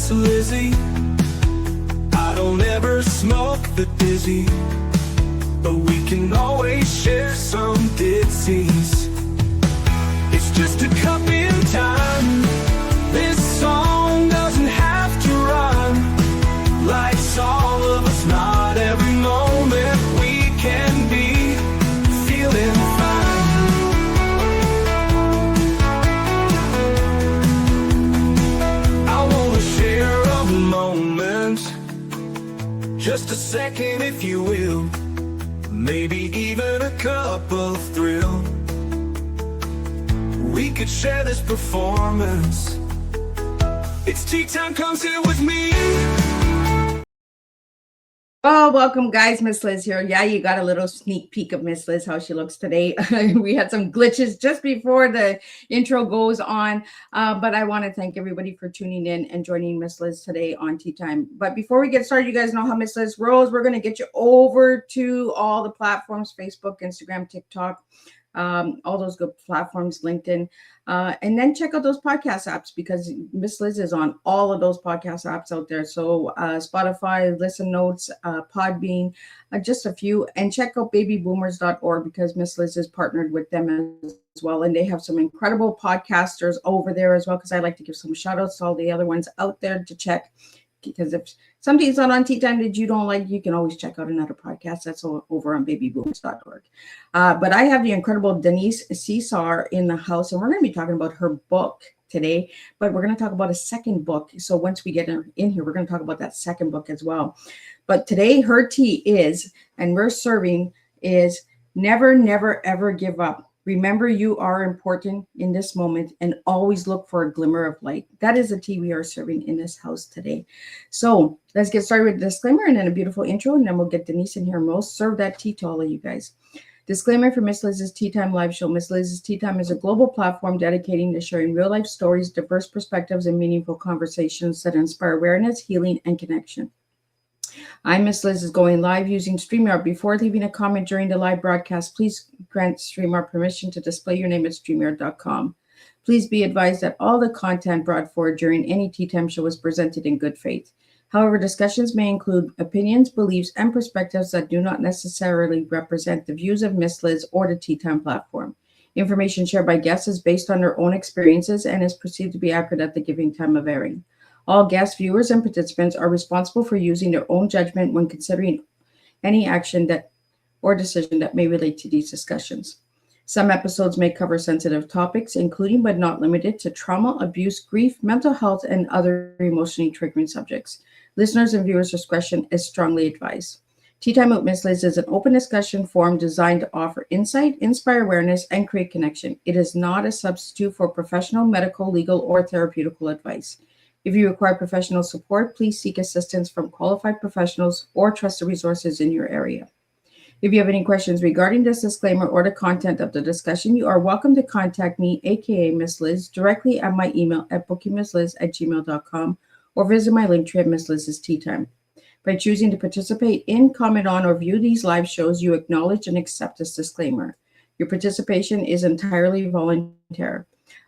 Miss Lizzie. I don't ever smoke the dizzy, but we can always share some ditzies. It's just a cup in time. This song doesn't have to rhyme. Life's all of us, not every moment we can be feeling fine. I wanna share a moment, just a second if you will, maybe even a cup of thrill. We could share this performance. It's tea time, come sit with me. Oh, welcome guys, Miss Liz here. Yeah, you got a little sneak peek of Miss Liz, how she looks today. We had some glitches just before the intro goes on, but I want to thank everybody for tuning in and joining Miss Liz today on Tea Time. But before we get started, you guys know how Miss Liz rolls. We're going to get you over to all the platforms, Facebook, Instagram, TikTok, all those good platforms, LinkedIn, and then check out those podcast apps, because Miss Liz is on all of those podcast apps out there. So Spotify, Listen Notes, Podbean, just a few, and check out babyboomers.org, because Miss Liz is partnered with them as well, and they have some incredible podcasters over there as well, because I like to give some shout outs to all the other ones out there to check. Because if something's not on Tea Time that you don't like, you can always check out another podcast that's over on babyboomers.org. But I have the incredible Denise Cesare in the house, and we're going to be talking about her book today, but we're going to talk about a second book. So once we get in here, we're going to talk about that second book as well. But today her tea is, and we're serving, is never, never, ever give up. Remember, you are important in this moment, and always look for a glimmer of light. That is the tea we are serving in this house today. So let's get started with the disclaimer and then a beautiful intro, and then we'll get Denise in here and we'll serve that tea to all of you guys. Disclaimer for Miss Liz's Tea Time live show. Miss Liz's Tea Time is a global platform dedicating to sharing real life stories, diverse perspectives, and meaningful conversations that inspire awareness, healing, and connection. I'm Miss Liz is going live using StreamYard. Before leaving a comment during the live broadcast, please grant StreamYard permission to display your name at StreamYard.com. Please be advised that all the content brought forward during any Tea Time show is presented in good faith. However, discussions may include opinions, beliefs, and perspectives that do not necessarily represent the views of Miss Liz or the Tea Time platform. Information shared by guests is based on their own experiences and is perceived to be accurate at the given time of airing. All guests, viewers, and participants are responsible for using their own judgment when considering any action or decision that may relate to these discussions. Some episodes may cover sensitive topics, including but not limited to trauma, abuse, grief, mental health, and other emotionally triggering subjects. Listeners' and viewers' discretion is strongly advised. Tea Time with Miss Liz is an open discussion forum designed to offer insight, inspire awareness, and create connection. It is not a substitute for professional, medical, legal, or therapeutical advice. If you require professional support, please seek assistance from qualified professionals or trusted resources in your area. If you have any questions regarding this disclaimer or the content of the discussion, you are welcome to contact me, aka Miss Liz, directly at my email at bookingmissliz@gmail.com, or visit my link tree at Miss Liz's Tea Time. By choosing to participate in, comment on, or view these live shows, you acknowledge and accept this disclaimer. Your participation is entirely voluntary.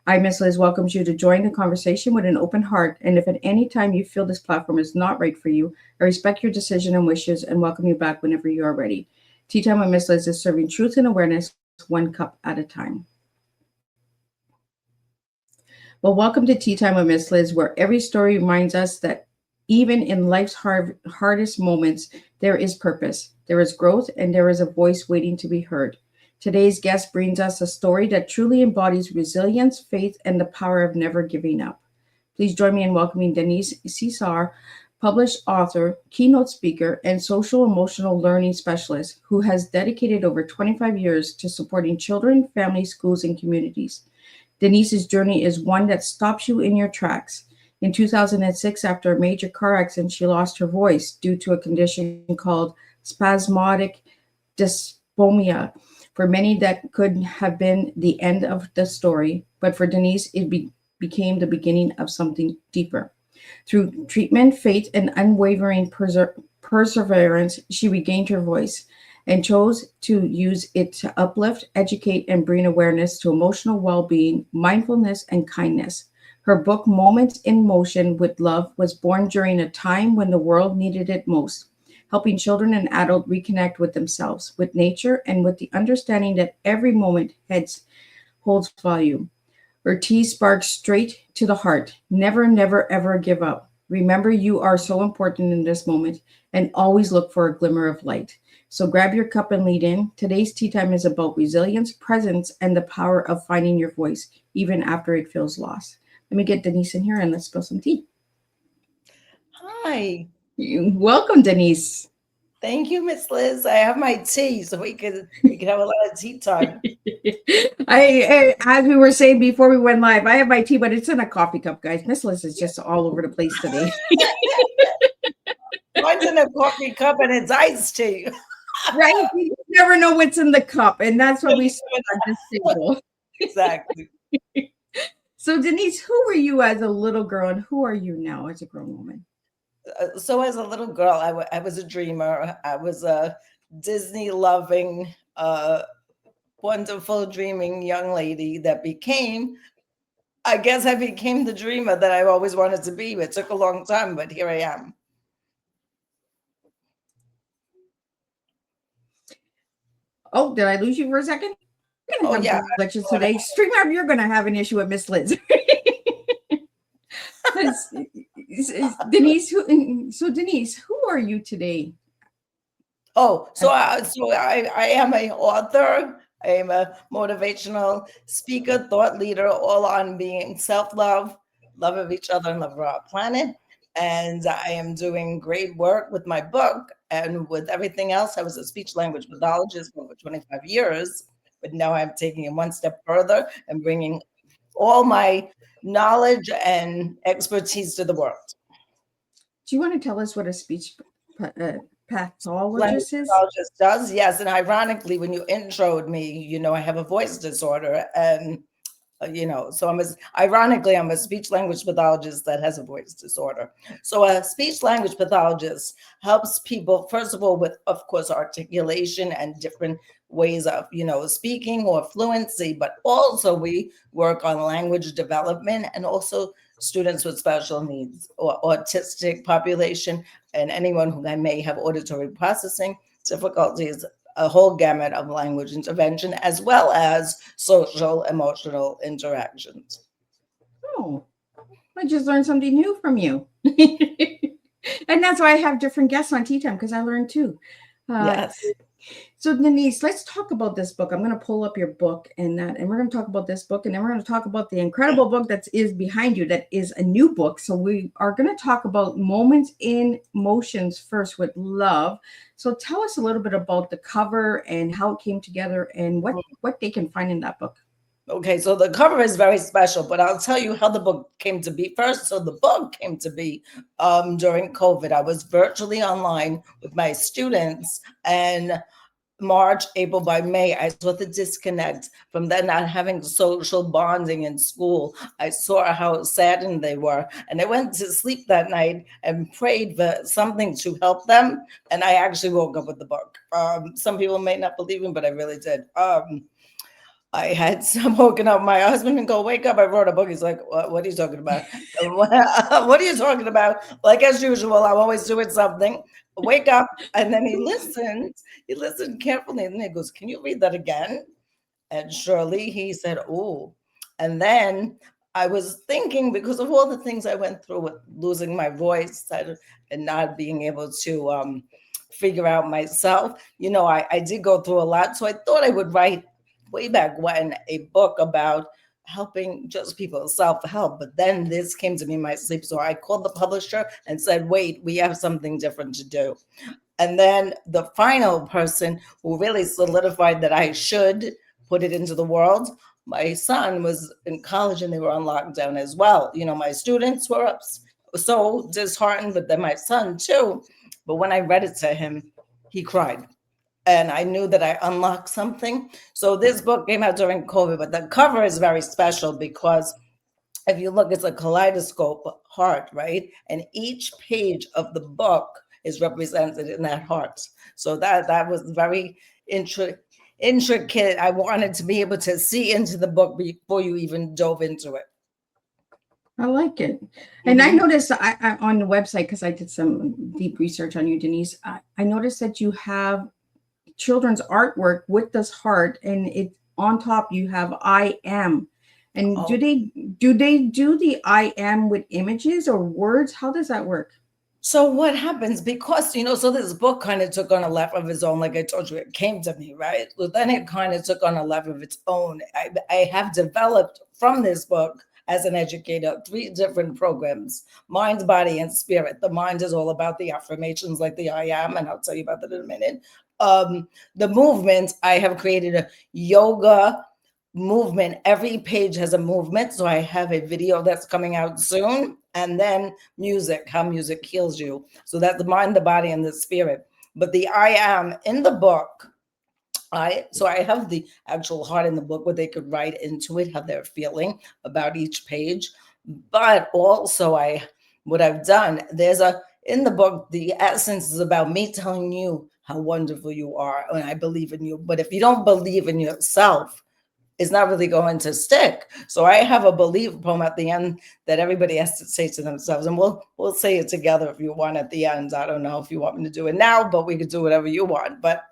I, Miss Liz, welcomes you to join the conversation with an open heart, and if at any time you feel this platform is not right for you, I respect your decision and wishes and welcome you back whenever you are ready. Tea Time with Miss Liz is serving truth and awareness one cup at a time. Well, welcome to Tea Time with Miss Liz, where every story reminds us that even in life's hardest moments, there is purpose, there is growth, and there is a voice waiting to be heard. Today's guest brings us a story that truly embodies resilience, faith, and the power of never giving up. Please join me in welcoming Denise Cesare, published author, keynote speaker, and social emotional learning specialist who has dedicated over 25 years to supporting children, families, schools, and communities. Denise's journey is one that stops you in your tracks. In 2006, after a major car accident, she lost her voice due to a condition called spasmodic dysphonia. For many, that could have been the end of the story, but for Denise, it became the beginning of something deeper. Through treatment, faith, and unwavering perseverance, she regained her voice and chose to use it to uplift, educate, and bring awareness to emotional well-being, mindfulness, and kindness. Her book, Moments in Motion with Love, was born during a time when the world needed it most, helping children and adults reconnect with themselves, with nature, and with the understanding that every moment holds value. Her tea sparks straight to the heart. Never, never, ever give up. Remember, you are so important in this moment, and always look for a glimmer of light. So grab your cup and lead in. Today's tea time is about resilience, presence, and the power of finding your voice, even after it feels lost. Let me get Denise in here and let's spill some tea. Hi. Welcome, Denise. Thank you, Miss Liz. I have my tea, so we could have a lot of tea time. As we were saying before we went live, I have my tea, but it's in a coffee cup, guys. Miss Liz is just all over the place today. Mine's in a coffee cup and it's iced tea. Right? You never know what's in the cup, and that's what we said on this table. Exactly. So, Denise, who were you as a little girl, and who are you now as a grown woman? So as a little girl, I was a dreamer. I was a Disney loving, wonderful dreaming young lady that became, I guess I became the dreamer that I always wanted to be. It took a long time, but here I am. Oh, did I lose you for a second? We're Oh gonna yeah. have glitches today. Streamer, you're gonna have an issue with Miss Liz. Denise, Denise, who are you today? Oh, so I am a author. I am a motivational speaker, thought leader, all on being self-love, love of each other, and love of our planet. And I am doing great work with my book and with everything else. I was a speech language pathologist for over 25 years, but now I'm taking it one step further and bringing all my knowledge and expertise to the world. Do you want to tell us what a speech Language pathologist is? pathologist does, yes. And ironically, when you introed me, I have a voice disorder, and so ironically, I'm a speech language pathologist that has a voice disorder. So a speech language pathologist helps people, first of all, with, of course, articulation and different ways of, speaking or fluency, but also we work on language development and also students with special needs or autistic population and anyone who may have auditory processing difficulties, a whole gamut of language intervention, as well as social emotional interactions. Oh, I just learned something new from you. And that's why I have different guests on Tea Time, because I learned too. Yes. So Denise, let's talk about this book. I'm going to pull up your book and we're going to talk about this book, and then we're going to talk about the incredible book that is behind you, that is a new book. So we are going to talk about Moments in Motions first with Love. So tell us a little bit about the cover and how it came together and what they can find in that book. Okay, so the cover is very special, but I'll tell you how the book came to be first. So the book came to be during COVID. I was virtually online with my students, and March, April, by May, I saw the disconnect from them not having social bonding in school. I saw how saddened they were. And I went to sleep that night and prayed for something to help them. And I actually woke up with the book. Some people may not believe me, but I really did. I had woken up my husband and go, wake up. I wrote a book. He's like, what are you talking about? What are you talking about? Like, as usual, I'm always doing something. Wake up. And then he listened carefully. And then he goes, can you read that again? And surely he said, oh. And then I was thinking, because of all the things I went through with losing my voice and not being able to figure out myself, I did go through a lot. So I thought I would write way back when a book about helping just people self-help. But then this came to me in my sleep. So I called the publisher and said, wait, we have something different to do. And then the final person who really solidified that I should put it into the world, my son was in college and they were on lockdown as well. My students were so disheartened, but then my son too. But when I read it to him, he cried. And I knew that I unlocked something. So this book came out during COVID, but the cover is very special because if you look, it's a kaleidoscope heart, right? And each page of the book is represented in that heart. So that was very intricate. I wanted to be able to see into the book before you even dove into it. I like it. And I noticed I on the website, because I did some deep research on you, Denise. I noticed that you have children's artwork with this heart, and it on top you have I am. And Oh. do they do the I am with images or words? How does that work? So what happens, because so this book kind of took on a life of its own. Like I told you, it came to me, right? So then it kind of took on a life of its own. I have developed from this book as an educator 3 different programs: mind, body, and spirit. The mind is all about the affirmations, like the I am, and I'll tell you about that in a minute. The movement, I have created a yoga movement. Every page has a movement. So I have a video that's coming out soon. And then music, how music heals you. So that's the mind, the body, and the spirit. But the I am in the book, I have the actual heart in the book where they could write into it how they're feeling about each page. But also what I've done, in the book, the essence is about me telling you how wonderful you are, and I believe in you. But if you don't believe in yourself, it's not really going to stick. So I have a belief poem at the end that everybody has to say to themselves, and we'll say it together if you want at the end. I don't know if you want me to do it now, but we could do whatever you want. But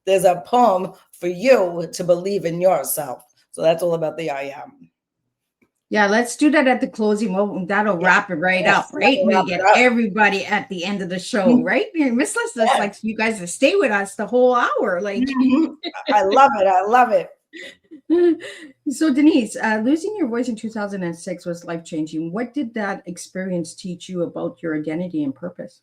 there's a poem for you to believe in yourself. So that's all about the I am. Yeah, let's do that at the closing. Well, that'll Yeah. wrap it right Yes, up, right? that'll We wrap get it up. everybody at the end of the show, right? Miss Liz, that's like you guys to stay with us the whole hour. Like, I love it. I love it. So Denise, losing your voice in 2006 was life-changing. What did that experience teach you about your identity and purpose?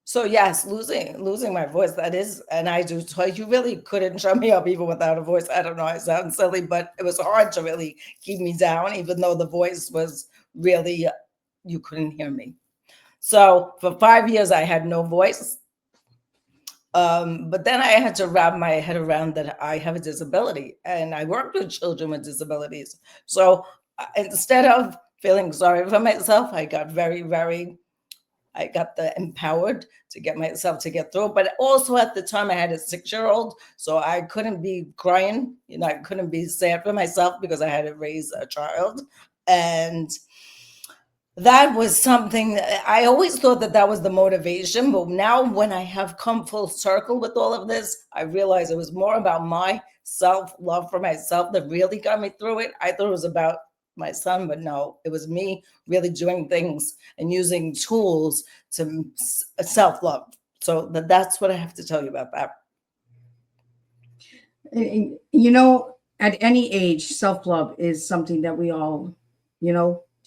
So yes, losing my voice, that is, and I do tell you, really couldn't shut me up even without a voice. I don't know, I sound silly, but it was hard to really keep me down, even though the voice was really, you couldn't hear me. So for 5 years, I had no voice. But then I had to wrap my head around that I have a disability, and I work with children with disabilities. So instead of feeling sorry for myself, I got I got the empowered to get myself to get through. But also at the time I had a 6-year-old, so I couldn't be crying. I couldn't be sad for myself because I had to raise a child. And that was something that I always thought that was the motivation. But now when I have come full circle with all of this, I realize it was more about my self-love for myself that really got me through it. I thought it was about my son, but no, it was me really doing things and using tools to self-love. So that's what I have to tell you about that. At any age, self-love is something that we all,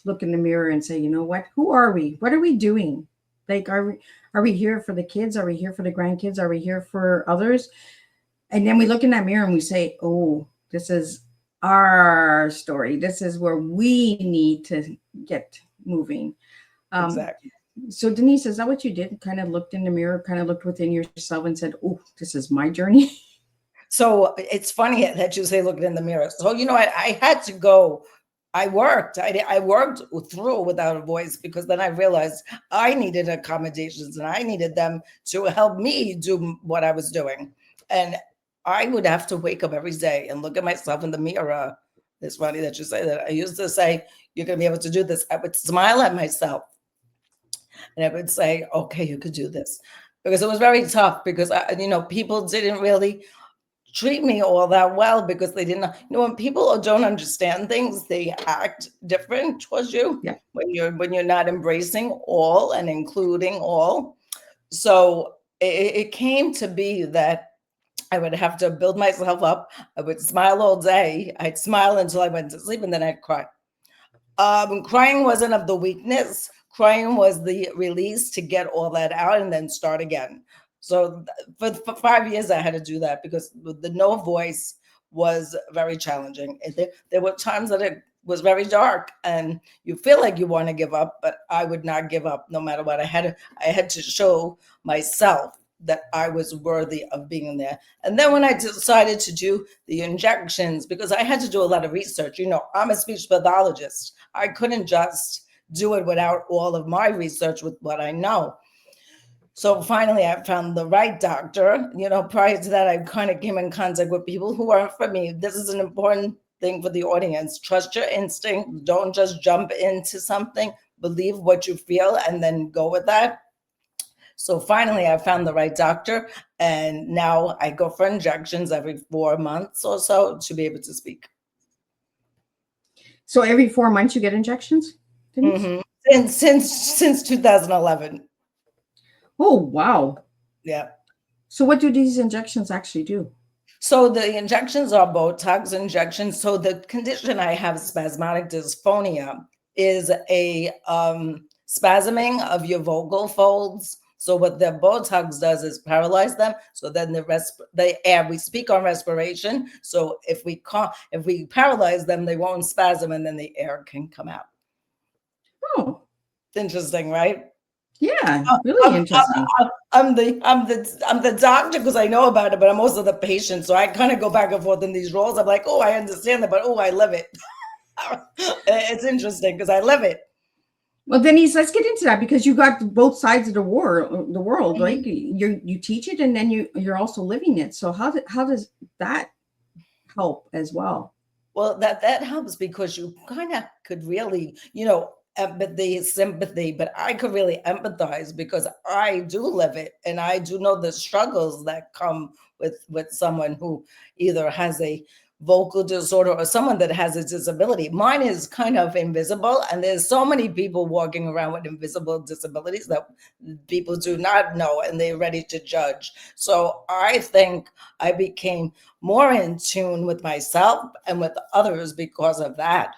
look in the mirror and say, you know what, who are we? What are we doing? Like, are we here for the kids? Are we here for the grandkids? Are we here for others? And then we look in that mirror and we say, oh, this is our story. This is where we need to get moving. Exactly. So Denise, is that what you did? Kind of looked in the mirror, kind of looked within yourself and said, oh, this is my journey. So it's funny that you say looking in the mirror. So, I had to go. I worked through without a voice, because then I realized I needed accommodations and I needed them to help me do what I was doing. And I would have to wake up every day and look at myself in the mirror. It's funny that you say that. I used to say, you're going to be able to do this. I would smile at myself and I would say, okay, you could do this. Because it was very tough, because people didn't really treat me all that well, because they didn't when people don't understand things, they act different towards you. Yeah. When you're not embracing all and including all. So it came to be that I would have to build myself up. I would smile all day. I'd smile until I went to sleep, and then I'd cry. Crying wasn't of the weakness. Crying was the release to get all that out and then start again. So for 5 years, I had to do that, because the no voice was very challenging. There were times that it was very dark and you feel like you want to give up, but I would not give up no matter what. I had to show myself that I was worthy of being there. And then when I decided to do the injections, because I had to do a lot of research, I'm a speech pathologist. I couldn't just do it without all of my research with what I know. So finally, I found the right doctor. Prior to that, I kind of came in contact with people who weren't for me. This is an important thing for the audience. Trust your instinct. Don't just jump into something. Believe what you feel and then go with that. So finally, I found the right doctor, and now I go for injections every 4 months or so to be able to speak. So every 4 months you get injections, Denise? Mm-hmm. Since 2011. Oh, wow. Yeah. So what do these injections actually do? So the injections are Botox injections. So the condition I have, spasmodic dysphonia, is a spasming of your vocal folds. So what the Botox does is paralyze them. So then the air, we speak on respiration. So if we paralyze them, they won't spasm, and then the air can come out. Oh, It's interesting, right? yeah, really interesting. I'm the doctor because I know about it, but I'm also the patient. So I kind of go back and forth in these roles. I'm like, oh, I understand that, but oh, I live it. It's interesting because I live it. Well, Denise, let's get into that because you got both sides of the world, right? Mhm. You teach it and then you're also living it. So how does that help as well? Well, that helps because you kind of could really, empathy, sympathy, but I could really empathize because I do live it, and I do know the struggles that come with someone who either has a vocal disorder or someone that has a disability. Mine is kind of invisible, and there's so many people walking around with invisible disabilities that people do not know, and they're ready to judge. So I think I became more in tune with myself and with others because of that.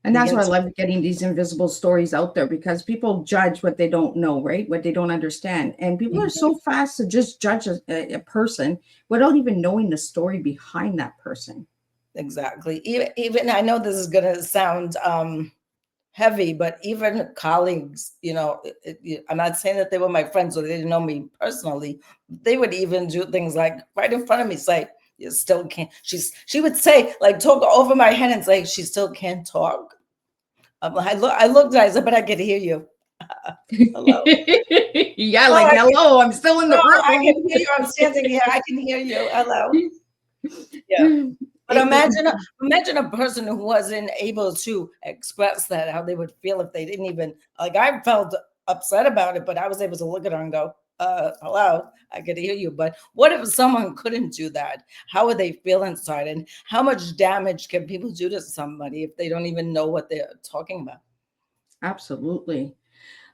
And that's why I Begin to love getting these invisible stories out there because people judge what they don't know, right? What they don't understand. And people are so fast to just judge a person without even knowing the story behind that person. exactly. Even I know this is going to sound heavy, but even colleagues, I'm not saying that they were my friends or they didn't know me personally. They would even do things like right in front of me say, "You still can't." She would say, like, talk over my head and say, "She still can't talk." I looked at her, I said, "But I could hear you." Hello. Yeah, Oh, like hello, I'm still in the I can room. hear you. I'm standing here. I can hear you. Hello. Yeah. But It- it- imagine a person who wasn't able to express that, how they would feel if they didn't even like. I felt upset about it, but I was able to look at her and go, hello, I could hear you. But what if someone couldn't do that? How would they feel inside? And how much damage can people do to somebody if they don't even know what they're talking about? Absolutely.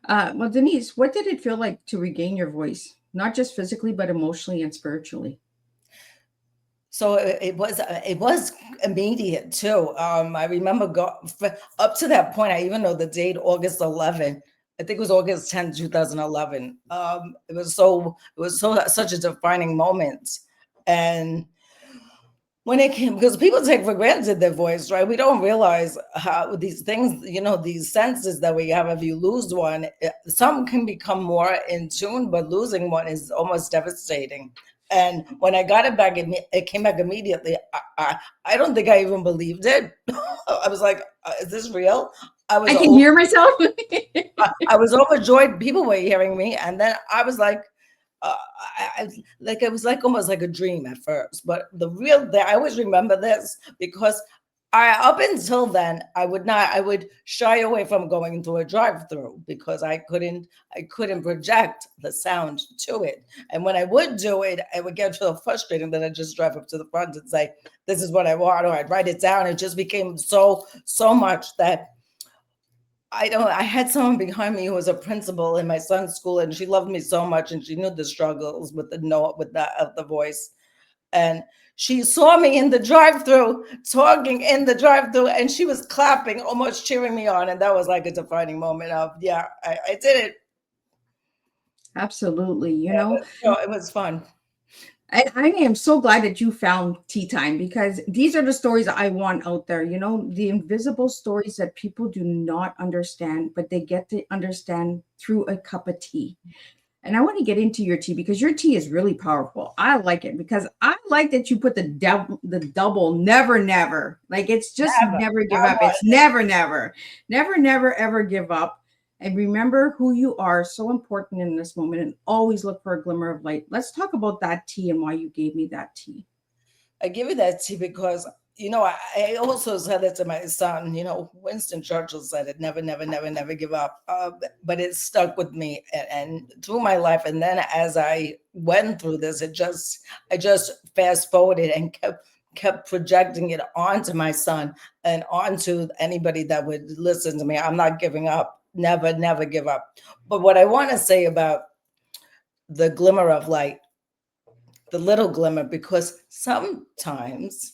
Well, Denise, what did it feel like to regain your voice, not just physically, but emotionally and spiritually? So it was immediate too. I remember up to that point. I even know the date, August 11th. I think it was August 10th, 2011. It was such a defining moment, and when it came, because people take for granted their voice, right? We don't realize how these things, these senses that we have. If you lose one, some can become more in tune, but losing one is almost devastating. And when I got it back, it came back immediately. I don't think I even believed it. I was like, "Is this real?" I was I can hear myself. I was overjoyed. People were hearing me, and then I was like, uh, like it was like almost like a dream at first. But the real thing, I always remember this because up until then, I would shy away from going into a drive-through because I couldn't project the sound to it. And when I would do it, I would get so frustrated that I just drive up to the front and say, "This is what I want," or I'd write it down. It just became so much that I had someone behind me who was a principal in my son's school, and she loved me so much, and she knew the struggles with the no with the of the voice, and she saw me in the drive-through talking in the drive-through, and she was clapping, almost cheering me on, and that was like a defining moment of yeah, I did it. Absolutely. It was fun. I am so glad that you found tea time because these are the stories I want out there. The invisible stories that people do not understand, but they get to understand through a cup of tea. And I want to get into your tea because your tea is really powerful. I like it because I like that you put the double never, never. Like it's just Never, never give up. never. It's never, never, never, never, ever give up. And remember who you are. So important in this moment and always look for a glimmer of light. Let's talk about that tea and why you gave me that tea. I give you that tea because I also said it to my son. Winston Churchill said it: never, never, never, never give up. But it stuck with me, and through my life. And then as I went through this, I just fast forwarded and kept projecting it onto my son and onto anybody that would listen to me. I'm not giving up. Never, never give up. But what I want to say about the glimmer of light, the little glimmer, because sometimes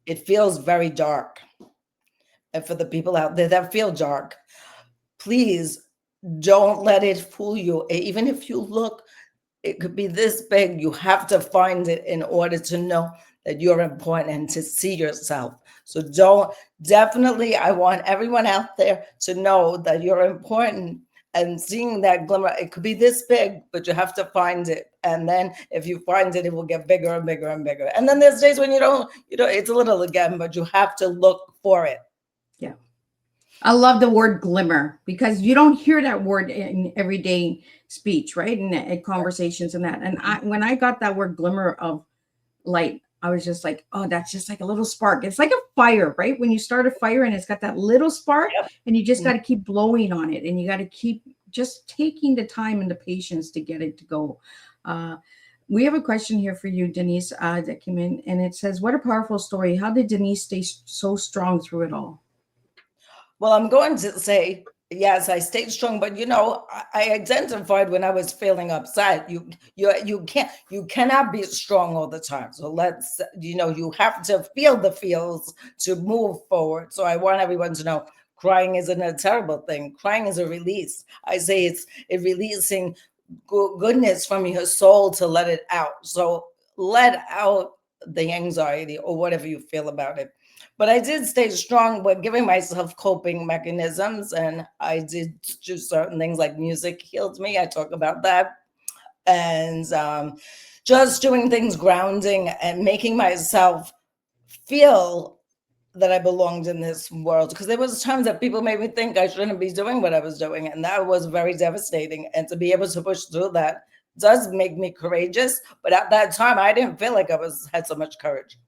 it feels very dark. And for the people out there that feel dark, please don't let it fool you. Even if you look, it could be this big. You have to find it in order to know that you're important and to see yourself. So definitely, I want everyone out there to know that you're important, and seeing that glimmer. It could be this big, but you have to find it. And then if you find it, it will get bigger and bigger and bigger. And then there's days when it's a little again, but you have to look for it. Yeah. I love the word glimmer, because you don't hear that word in everyday speech, right? In conversations and that. And when I got that word glimmer of light, I was just like, oh, that's just like a little spark. It's like a fire, right? When you start a fire and it's got that little spark, Yep. and you just got to keep blowing on it, and you got to keep just taking the time and the patience to get it to go. We have a question here for you, Denise, that came in, and it says, what a powerful story. How did Denise stay so strong through it all? Well, I'm going to say, yes, I stayed strong, but I identified when I was feeling upset. You cannot be strong all the time. So you have to feel the feels to move forward. So I want everyone to know crying isn't a terrible thing. Crying is a release. I say it's releasing goodness from your soul to let it out. So let out the anxiety or whatever you feel about it. But I did stay strong with giving myself coping mechanisms, and I did do certain things like music healed me. I talk about that. And just doing things grounding and making myself feel that I belonged in this world. Because there was times that people made me think I shouldn't be doing what I was doing. And that was very devastating. And to be able to push through that does make me courageous. But at that time, I didn't feel like I had so much courage.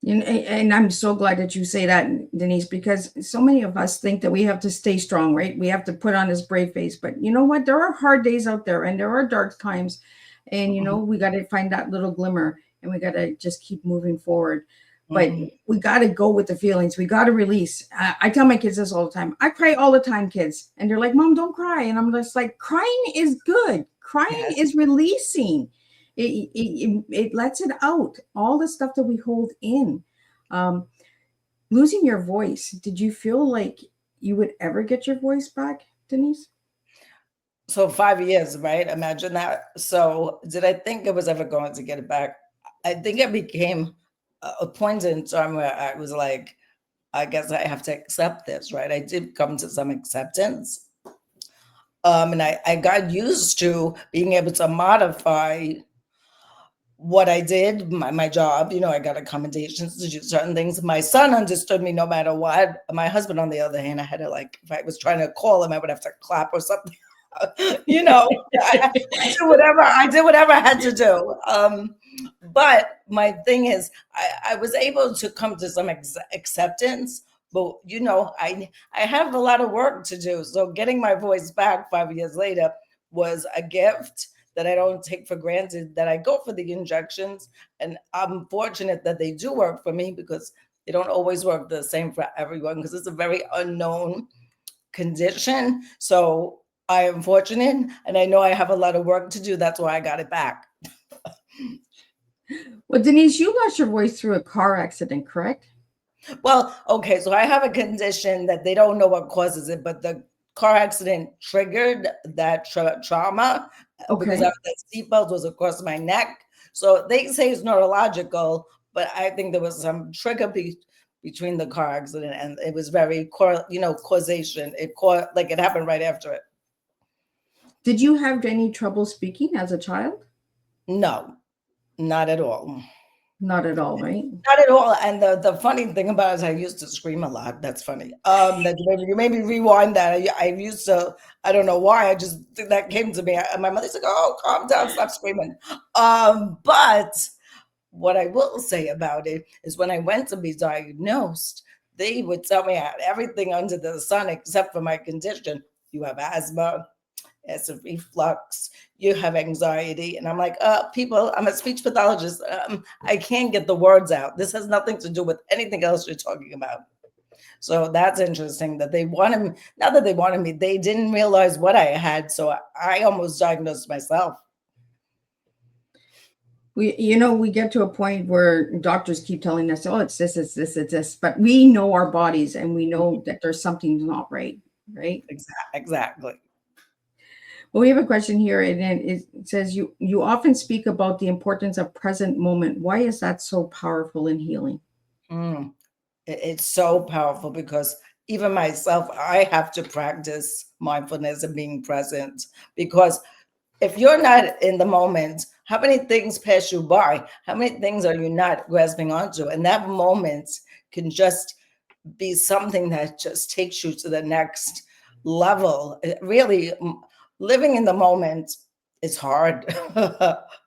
And I'm so glad that you say that, Denise, because so many of us think that we have to stay strong, right? We have to put on this brave face. But you know what? There are hard days out there, and there are dark times. And, we got to find that little glimmer, and we got to just keep moving forward. But we got to go with the feelings. We got to release. I tell my kids this all the time. I cry all the time, kids. And they're like, Mom, don't cry. And I'm just like, crying is good. Crying is releasing. It lets it out, all the stuff that we hold in. Losing your voice, did you feel like you would ever get your voice back, Denise? So 5 years, right? Imagine that. So did I think I was ever going to get it back? I think it became a point in time where I was like, I guess I have to accept this, right? I did come to some acceptance. And I got used to being able to modify what I did, my job. I got accommodations to do certain things. My son understood me no matter what. My husband, on the other hand, I had to, if I was trying to call him, I would have to clap or something. I did whatever I had to do. But my thing is, I was able to come to some acceptance. But I have a lot of work to do. So getting my voice back 5 years later was a gift that I don't take for granted, that I go for the injections. And I'm fortunate that they do work for me, because they don't always work the same for everyone, because it's a very unknown condition. So I am fortunate, and I know I have a lot of work to do. That's why I got it back. Well, Denise, you lost your voice through a car accident, correct? Well, okay. So I have a condition that they don't know what causes it, but the car accident triggered that trauma, because the seatbelt was across my neck. So they say it's neurological, but I think there was some trigger between the car accident, and it was very causation. It happened right after it. Did you have any trouble speaking as a child? No, not at all. Not at all, right? Not at all. And the funny thing about it is I used to scream a lot. That's funny. That you made me rewind that. I used to, I don't know why, that came to me. My mother's like, oh, calm down, stop screaming. But what I will say about it is when I went to be diagnosed, they would tell me I had everything under the sun except for my condition. You have asthma, acid reflux, you have anxiety. And I'm like, people, I'm a speech pathologist. I can't get the words out. This has nothing to do with anything else you're talking about. So that's interesting that they wanted me, not that they wanted me, they didn't realize what I had. So I almost diagnosed myself. We get to a point where doctors keep telling us, oh, it's this, it's this, it's this, but we know our bodies and we know that there's something not right, right? Exactly. Well, we have a question here, and it says you often speak about the importance of present moment. Why is that so powerful in healing? It's so powerful because even myself, I have to practice mindfulness and being present, because if you're not in the moment, how many things pass you by? How many things are you not grasping onto? And that moment can just be something that just takes you to the next level. It really, living in the moment is hard.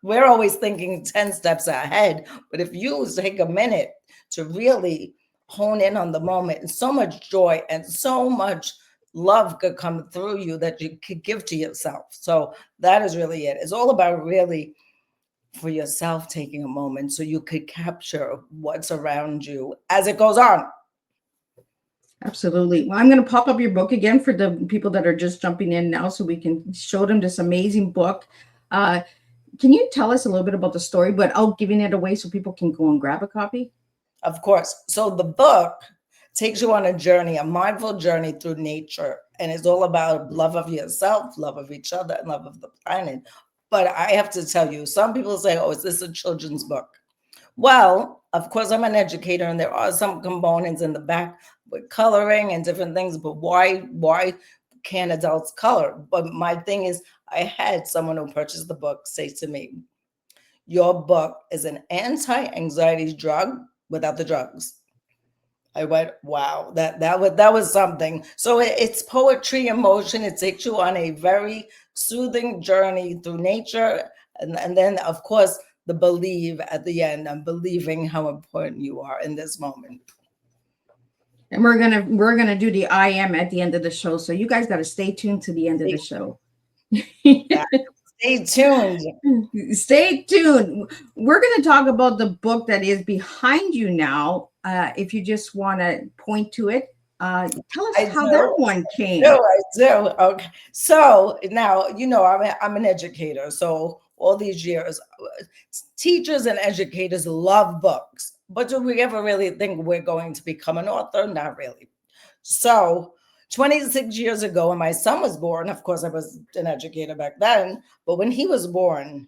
We're always thinking 10 steps ahead. But if you take a minute to really hone in on the moment, and so much joy and so much love could come through you that you could give to yourself. So that is really it. It's all about really for yourself taking a moment so you could capture what's around you as it goes on. Absolutely. Well, I'm going to pop up your book again for the people that are just jumping in now so we can show them this amazing book. Can you tell us a little bit about the story without giving it away so people can go and grab a copy? Of course. So the book takes you on a journey, a mindful journey through nature. And it's all about love of yourself, love of each other, and love of the planet. But I have to tell you, some people say, oh, is this a children's book? Well, of course, I'm an educator, and there are some components in the back with coloring and different things. But why can't adults color? But my thing is, I had someone who purchased the book say to me, your book is an anti-anxiety drug without the drugs. I went, wow, that was something. So it's poetry in motion. It takes you on a very soothing journey through nature, and then of course the believe at the end. I'm believing how important you are in this moment. And we're gonna do the I am at the end of the show. So you guys got to stay tuned to the end of the show. Yeah. Stay tuned. Stay tuned. We're going to talk about the book that is behind you now. If you just want to point to it, tell us how that one came. I do. Okay. So now, I'm an educator. So all these years, teachers and educators love books. But do we ever really think we're going to become an author? Not really. So 26 years ago, when my son was born, of course, I was an educator back then, but when he was born,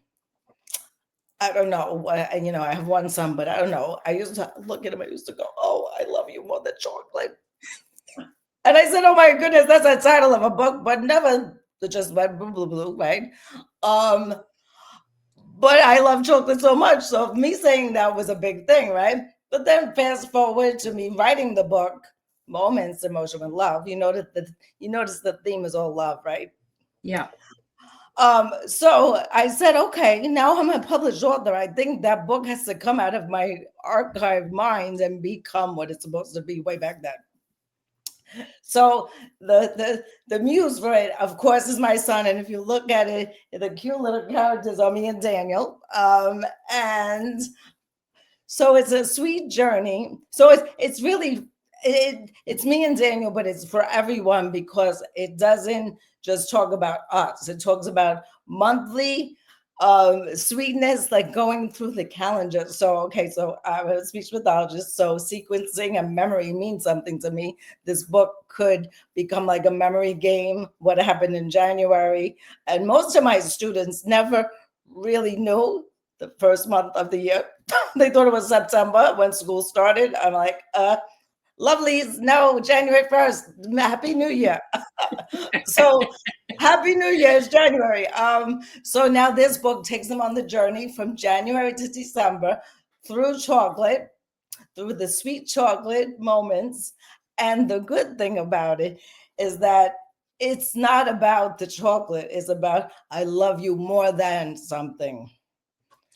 I don't know, I have one son, but I don't know. I used to look at him, I used to go, oh, I love you more than chocolate. And I said, oh my goodness, that's the title of a book, but never just went blue, right? But I love chocolate so much. So me saying that was a big thing, right? But then fast forward to me writing the book, Moments, Emotion, and Love. You notice the theme is all love, right? Yeah. So I said, okay, now I'm a published author. I think that book has to come out of my archived mind and become what it's supposed to be way back then. So the muse for it, of course, is my son. And if you look at it, the cute little characters are me and Daniel. And so it's a sweet journey. So it's really it's me and Daniel, but it's for everyone because it doesn't just talk about us. It talks about monthly sweetness, like going through the calendar. So I'm a speech pathologist, so sequencing and memory means something to me. This book could become like a memory game, what happened in January. And most of my students never really knew the first month of the year. They thought it was September when school started. I'm like, lovelies, no, January 1st. Happy New Year. So Happy New Year is January. So now this book takes them on the journey from January to December through chocolate, through the sweet chocolate moments. And the good thing about it is that it's not about the chocolate. It's about, I love you more than something.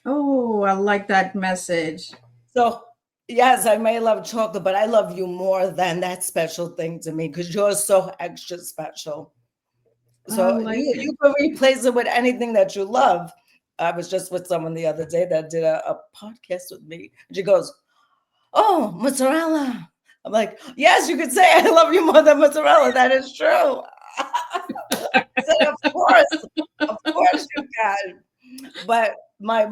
Oh, I like that message. So, yes, I may love chocolate, but I love you more than that special thing to me because you're so extra special. I So like you it. can replace it with anything that you love. I was just with someone the other day that did a podcast with me. And she goes, "Oh, mozzarella." I'm like, "Yes, you could say I love you more than mozzarella. That is true." I said, of course you can. But my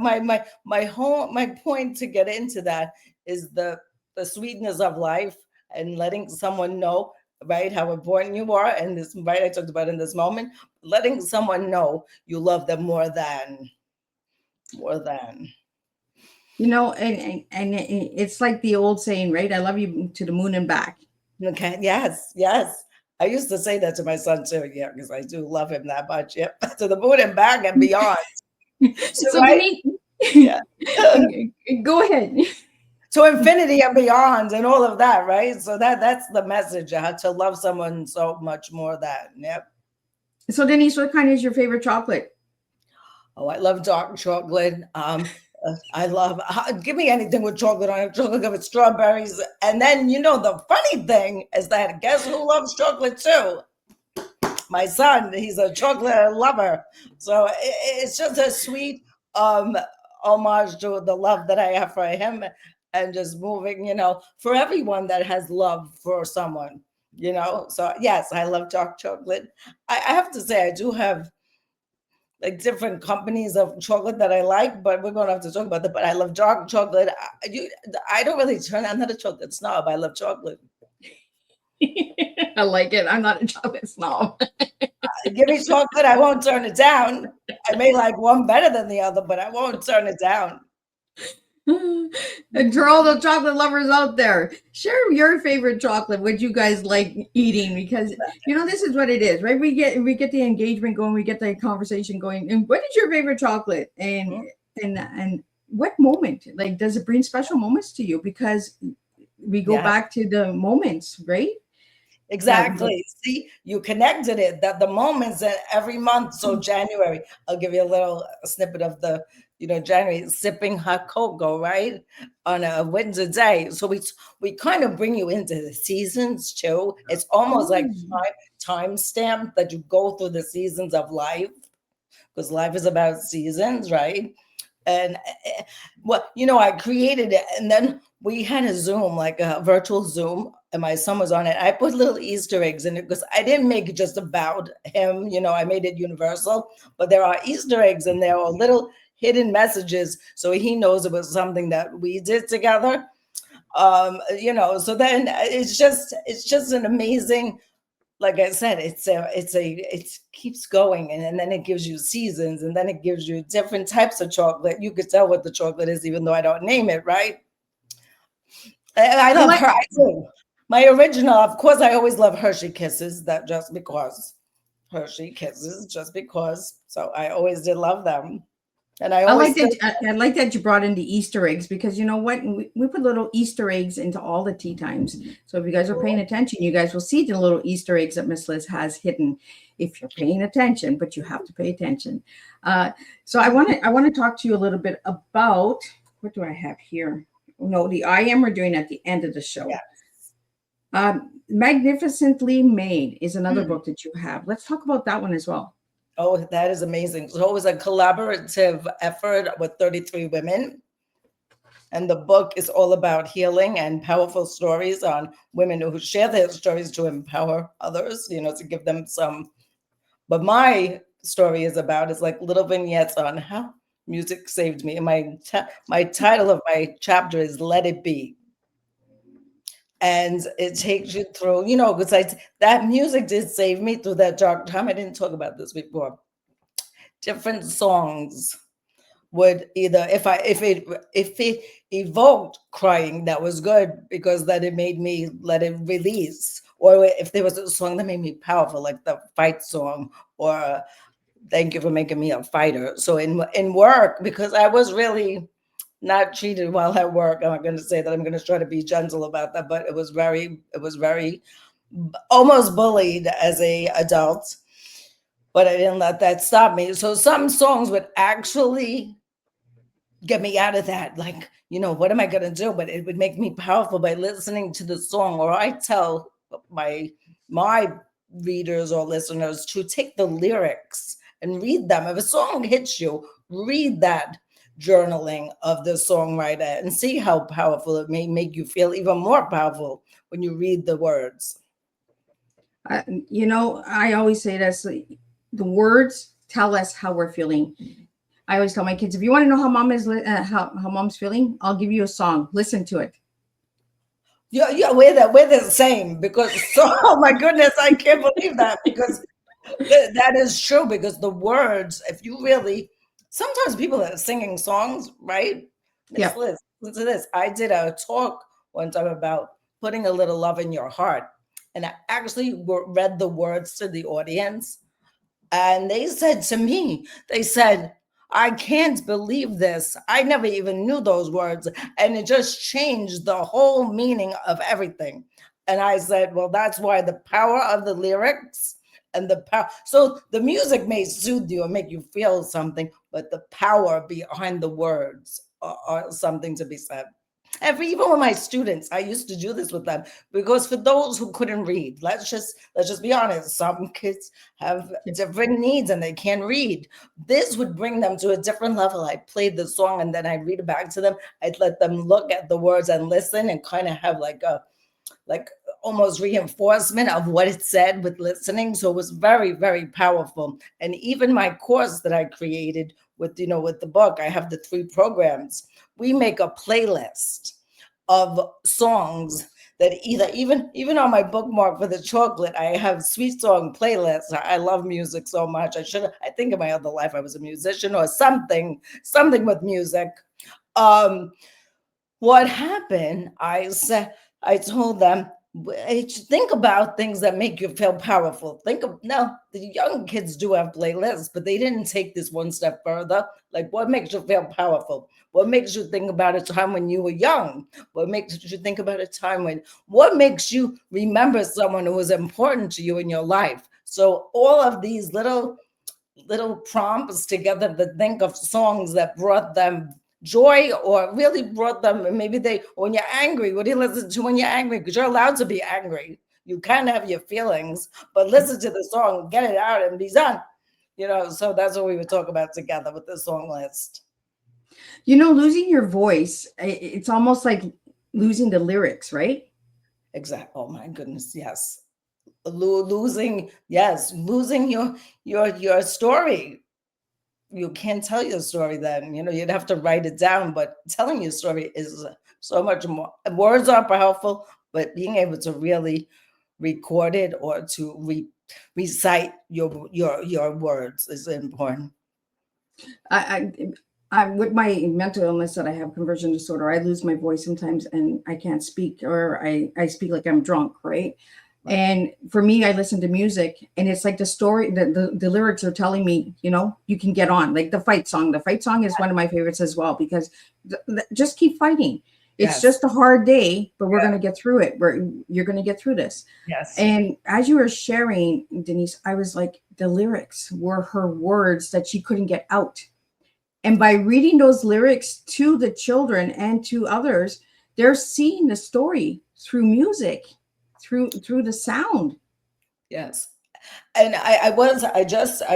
point to get into that is the sweetness of life and letting someone know, right, how important you are. And this, right, I talked about in this moment, letting someone know you love them more than. You know, and it's like the old saying, right? I love you to the moon and back. Okay. Yes. Yes. I used to say that to my son too. Yeah, because I do love him that much. Yep. To the moon and back and beyond. So So right. Denise, Yeah. go ahead. To infinity and beyond and all of that, right? So that's the message. I had to love someone so much more than. Yep. So Denise, what kind is your favorite chocolate? Oh, I love dark chocolate. I love give me anything with chocolate on it. Chocolate with strawberries, and then the funny thing is that guess who loves chocolate too? My son. He's a chocolate lover, so it's just a sweet um, homage to the love that I have for him, and just moving, for everyone that has love for someone. So yes, I love dark chocolate. I have to say I do have like different companies of chocolate that I like, but we're going to have to talk about that. But I love dark chocolate. I don't really turn. I'm not a chocolate snob. I love chocolate. I like it. I'm not a chocolate snob. Give me chocolate, I won't turn it down. I may like one better than the other, but I won't turn it down. And for all the chocolate lovers out there, share your favorite chocolate, what you guys like eating, because this is what it is, right? We get the engagement going, we get the conversation going. And what is your favorite chocolate? And what moment? Like, does it bring special moments to you? Because we go Yes. back to the moments, right? Exactly. See, you connected it that the moments that every month. So January, I'll give you a little snippet of the, January sipping hot cocoa, right? On a winter day. So we kind of bring you into the seasons too. It's almost like Oh, time stamp that you go through the seasons of life because life is about seasons, right? And I created it, and then we had a Zoom, like a virtual Zoom, and my son was on it. I put little Easter eggs in it because I didn't make it just about him. I made it universal, but there are Easter eggs and there are little hidden messages, so he knows it was something that we did together. So then it's just an amazing, like I said, it keeps going, and then it gives you seasons, and then it gives you different types of chocolate. You could tell what the chocolate is, even though I don't name it, right? And I I love like. her. I do. My original, of course, I always love Hershey Kisses. That just because Hershey Kisses, just because. So I always did love them, and I I always like still. that. I like that you brought in the Easter eggs, because you know what? We put little Easter eggs into all the tea times. So if you guys are paying attention, you guys will see the little Easter eggs that Miss Liz has hidden if you're paying attention, but you have to pay attention. So I want to talk to you a little bit about, what do I have here? No, the I am we're doing at the end of the show. Yeah. Magnificently Made is another Hmm. book that you have. Let's talk about that one as well. Oh, that is amazing. So it was a collaborative effort with 33 women. And the book is all about healing and powerful stories on women who share their stories to empower others, to give them some. But my story is like little vignettes on how music saved me. And my title of my chapter is Let It Be. And it takes you through, because that music did save me through that dark time. I didn't talk about this before. Different songs would either, if it evoked crying, that was good because that it made me let it release, or if there was a song that made me powerful, like the fight song, or thank you for making me a fighter. So in work, because I was really not treated well at work, I'm not going to say that, I'm going to try to be gentle about that, but it was very almost bullied as a adult, but I didn't let that stop me. So some songs would actually get me out of that. Like, what am I going to do? But it would make me powerful by listening to the song. Or I tell my readers or listeners to take the lyrics and read them. If a song hits you, read that journaling of the songwriter and see how powerful it may make you feel, even more powerful when you read the words. I always say this, the words tell us how we're feeling. I always tell my kids, if you want to know how mom is, how mom's feeling, I'll give you a song. Listen to it. Yeah, we're the same, because oh my goodness, I can't believe that, because that is true. Because the words, if you really, sometimes people are singing songs, right? Yeah. Liz, listen to this. I did a talk one time about putting a little love in your heart, and I actually read the words to the audience, and they said to me, they said, I can't believe this. I never even knew those words. And it just changed the whole meaning of everything. And I said, well, that's why the power of the lyrics and the power. So the music may soothe you and make you feel something, but the power behind the words are something to be said. And even with my students, I used to do this with them, because for those who couldn't read, let's just be honest, some kids have different needs and they can't read. This would bring them to a different level. I played the song and then I'd read it back to them. I'd let them look at the words and listen and kind of have like almost reinforcement of what it said with listening. So it was very, very powerful. And even my course that I created with the book, I have the 3 programs. We make a playlist of songs that even on my bookmark for the chocolate, I have sweet song playlists. I love music so much. I think in my other life I was a musician or something with music. What happened, I told them, think about things that make you feel powerful. Now the young kids do have playlists, but they didn't take this one step further. Like, what makes you feel powerful? What makes you think about a time when you were young? What makes you think about a time what makes you remember someone who was important to you in your life? So all of these little prompts together to think of songs that brought them joy, or really brought them, maybe when you're angry, what do you listen to when you're angry? Because you're allowed to be angry. You can have your feelings, but listen to the song, get it out and be done. So that's what we would talk about together with the song list. Losing your voice, it's almost like losing the lyrics, right? Exactly. Oh my goodness. Yes. Losing your story. You can't tell your story then. You'd have to write it down, but telling your story is so much more. Words are powerful, but being able to really record it or to recite your words is important. I with my mental illness that I have, conversion disorder, I lose my voice sometimes and I can't speak, or I speak like I'm drunk, right? And for me, I listen to music, and it's like the story, the lyrics are telling me, you can get on. Like the fight song. The fight song is one of my favorites as well, because just keep fighting. It's just a hard day, but we're going to get through it. You're going to get through this. Yes. And as you were sharing, Denise, I was like, the lyrics were her words that she couldn't get out. And by reading those lyrics to the children and to others, they're seeing the story through music, through the sound. Yes. And I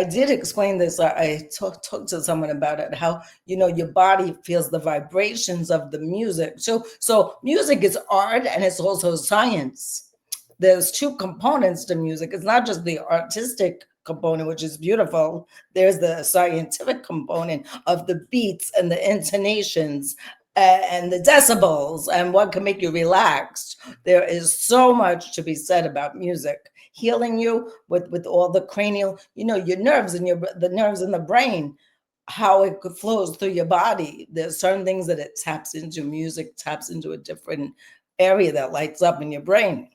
did explain this. I talked to someone about it, how, your body feels the vibrations of the music. So music is art, and it's also science. There's 2 components to music. It's not just the artistic component, which is beautiful. There's the scientific component of the beats and the intonations and the decibels and what can make you relaxed. There is so much to be said about music, healing you with all the cranial, your nerves and the nerves in the brain, how it flows through your body. There's certain things that it taps into. Music taps into a different area that lights up in your brain.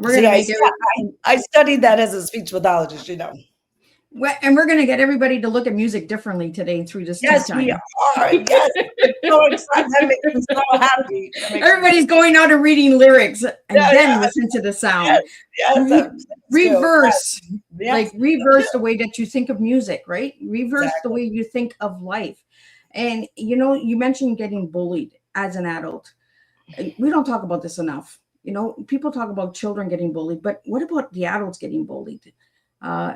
I studied that as a speech pathologist, And we're going to get everybody to look at music differently today through this Yes, time. we are. Yes. So excited. That makes me so happy. Everybody's going out and reading lyrics and then listen to the sound. Yes, reverse. Like reverse the way that you think of music, right? Reverse the way you think of life. And you mentioned getting bullied as an adult. We don't talk about this enough. People talk about children getting bullied, but what about the adults getting bullied? Uh,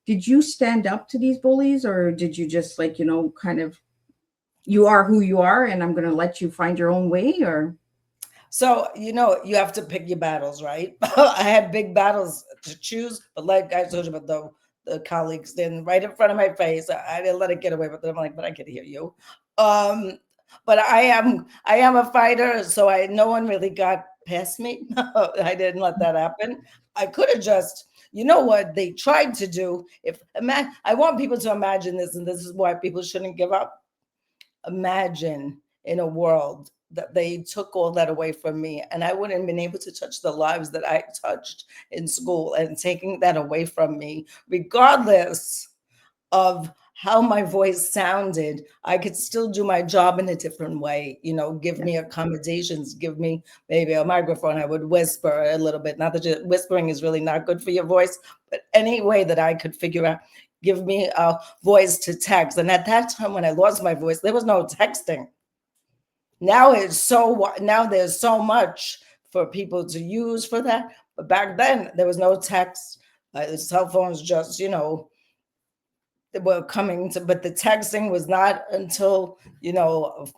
did you stand up to these bullies, or did you just kind of, you are who you are and I'm going to let you find your own way? Or So, you have to pick your battles, right? I had big battles to choose, but like I told you about the colleagues then right in front of my face. I didn't let it get away with it. I'm like, but I can hear you. Um, but I am a fighter, so no one really got past me. I didn't let that happen. I could have just, what they tried to do. I want people to imagine this, and this is why people shouldn't give up. Imagine in a world that they took all that away from me and I wouldn't have been able to touch the lives that I touched in school, and taking that away from me, regardless of how my voice sounded, I could still do my job in a different way. Give me accommodations, give me maybe a microphone. I would whisper a little bit. Not that whispering is really not good for your voice, but any way that I could figure out, give me a voice to text. And at that time when I lost my voice, there was no texting. Now there's so much for people to use for that. But back then there was no text. Cell phones just, they were coming to, but the texting was not until,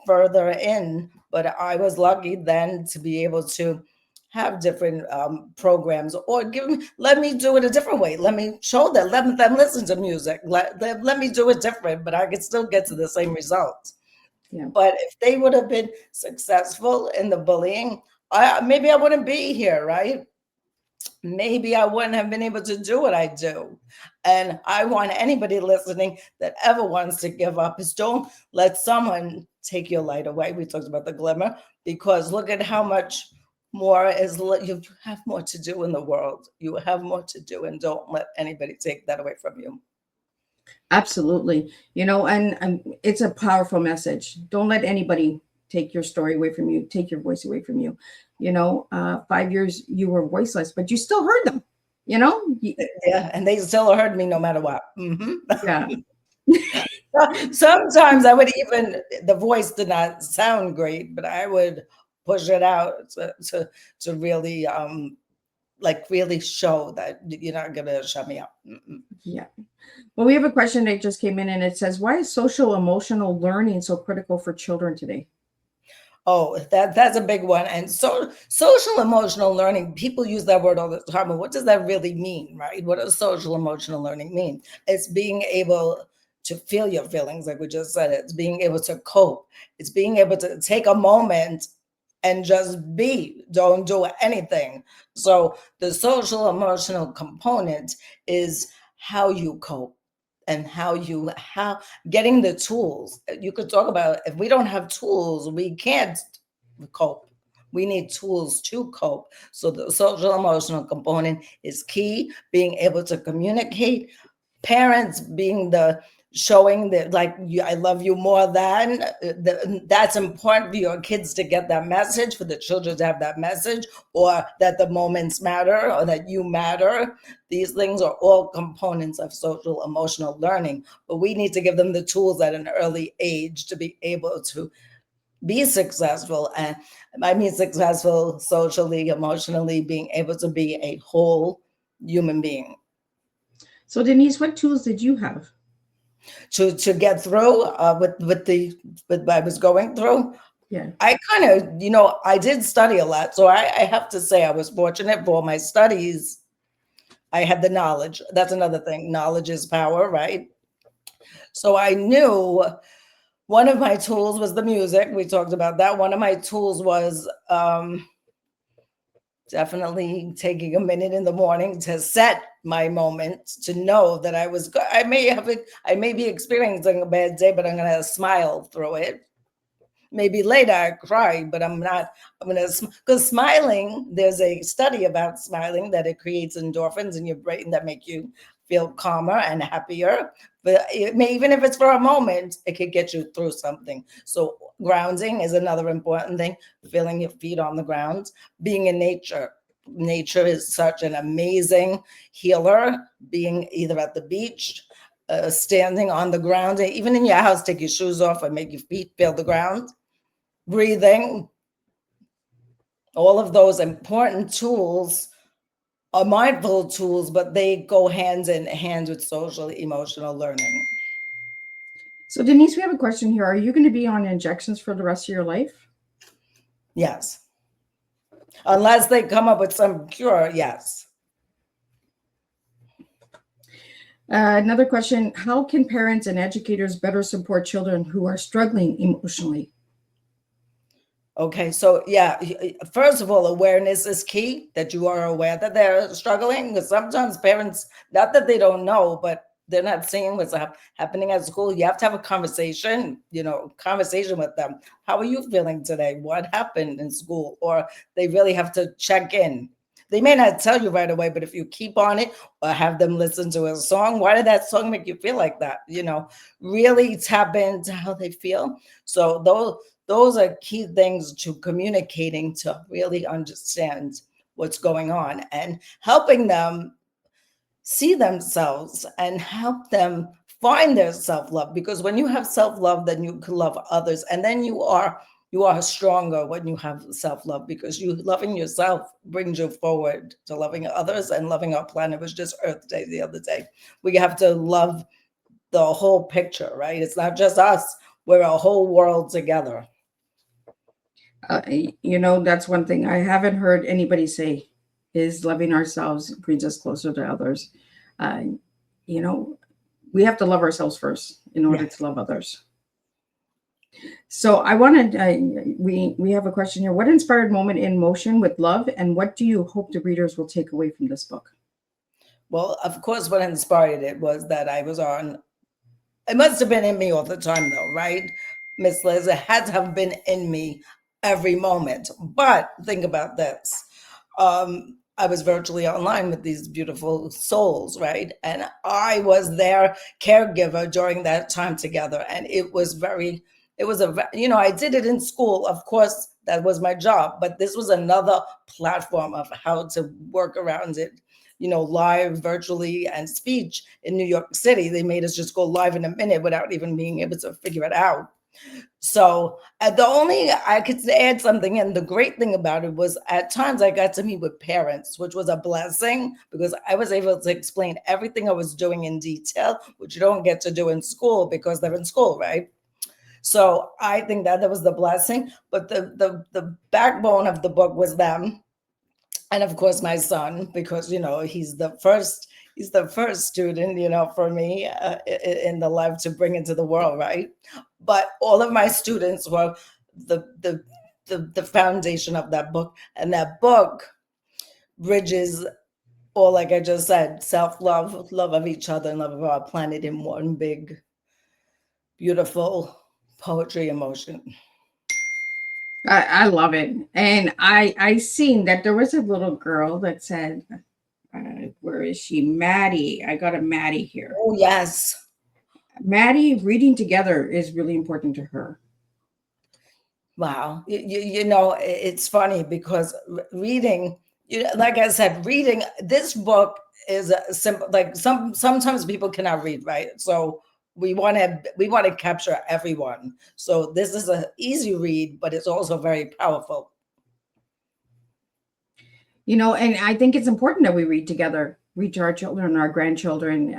further in. But I was lucky then to be able to have different programs, or let me do it a different way. Let me show them, let them listen to music. Let me do it different, but I could still get to the same results. yeah, But if they would have been successful in the bullying, maybe I wouldn't be here, right? Maybe I wouldn't have been able to do what I do. And I want anybody listening that ever wants to give up is, don't let someone take your light away. We talked about the glimmer, because look at how much more you have more to do in the world. You have more to do, and don't let anybody take that away from you. absolutely. And it's a powerful message. Don't let anybody take your story away from you, take your voice away from you. 5 years you were voiceless, but you still heard them. Yeah, and they still heard me no matter what. Yeah. Sometimes I would even, the voice did not sound great, but I would push it out to really really show that you're not gonna shut me up. Yeah. Well, we have a question that just came in, and it says, why is social emotional learning so critical for children today? Oh, that's a big one. And so social emotional learning, people use that word all the time. But what does that really mean, right? What does social emotional learning mean? It's being able to feel your feelings, like we just said. It's being able to cope. It's being able to take a moment and just be, don't do anything. So the social emotional component is how you cope, and how getting the tools. You could talk about, if we don't have tools, we can't cope. We need tools to cope. So the social emotional component is key. Being able to communicate, parents being the showing that, like, I love you more than that's important for your kids to get that message, for the children to have that message, or that the moments matter, or that you matter. These things are all components of social emotional learning, but we need to give them the tools at an early age to be able to be successful. And I mean successful socially, emotionally, being able to be a whole human being. So, Denise, what tools did you have? To get through with what I was going through. Yeah. I kind of, I did study a lot. So I have to say I was fortunate for my studies. I had the knowledge. That's another thing. Knowledge is power, right? So I knew one of my tools was the music. We talked about that. One of my tools was definitely taking a minute in the morning to set my moment, to know that I may be experiencing a bad day, but I'm going to smile through it. Maybe later I cry, but I'm going to, because smiling, there's a study about smiling that it creates endorphins in your brain that make you feel calmer and happier. But even if it's for a moment, it could get you through something. So grounding is another important thing, feeling your feet on the ground, being in nature. Nature is such an amazing healer, being either at the beach, standing on the ground. Even in your house, take your shoes off and make your feet feel the ground. Breathing. All of those important tools are mindful tools, but they go hand in hand with social emotional learning. So Denise, we have a question here. Are you going to be on injections for the rest of your life? Yes. Unless they come up with some cure, yes. Another question, how can parents and educators better support children who are struggling emotionally? Okay, so yeah, first of all, awareness is key, that you are aware that they're struggling. Because sometimes parents, not that they don't know, but they're not seeing what's happening at school. You have to have a conversation, conversation with them. How are you feeling today? What happened in school? Or they really have to check in. They may not tell you right away, but if you keep on it or have them listen to a song, why did that song make you feel like that? Really tap into how they feel. So those are key things to communicating, to really understand what's going on and helping them see themselves and help them find their self-love. Because when you have self-love, then you can love others. And then you are stronger when you have self-love, because you loving yourself brings you forward to loving others and loving our planet. It was just Earth Day the other day. We have to love the whole picture, right? It's not just us. We're a whole world together. That's one thing I haven't heard anybody say is loving ourselves brings us closer to others. Uh, we have to love ourselves first in order to love others. So I wanted, we have a question here. What inspired moment in motion with love, and what do you hope the readers will take away from this book? Well, of course, what inspired it was that I was on, it must have been in me all the time though, right? Miss Liz, it had to have been in me every moment. But think about this. I was virtually online with these beautiful souls, right? And I was their caregiver during that time together. And I did it in school. Of course, that was my job, but this was another platform of how to work around it. Live, virtually, and speech in New York City. They made us just go live in a minute without even being able to figure it out. So I could add something in. The great thing about it was at times I got to meet with parents, which was a blessing, because I was able to explain everything I was doing in detail, which you don't get to do in school because they're in school, right? So I think that was the blessing. But the backbone of the book was them. And of course, my son, because, he's the first student, for me in the life to bring into the world, right? But all of my students were the foundation of that book. And that book bridges all, like I just said, self-love, love of each other, and love of our planet in one big, beautiful poetry emotion. I love it. And I seen that there was a little girl that said, where is she? Maddie. I got a Maddie here. Oh, yes. Maddie, reading together is really important to her. Wow. It's funny because reading, like I said, reading this book is a simple, like sometimes people cannot read, right? So we want to capture everyone. So this is an easy read, but it's also very powerful. And I think it's important that we read together, read to our children, our grandchildren,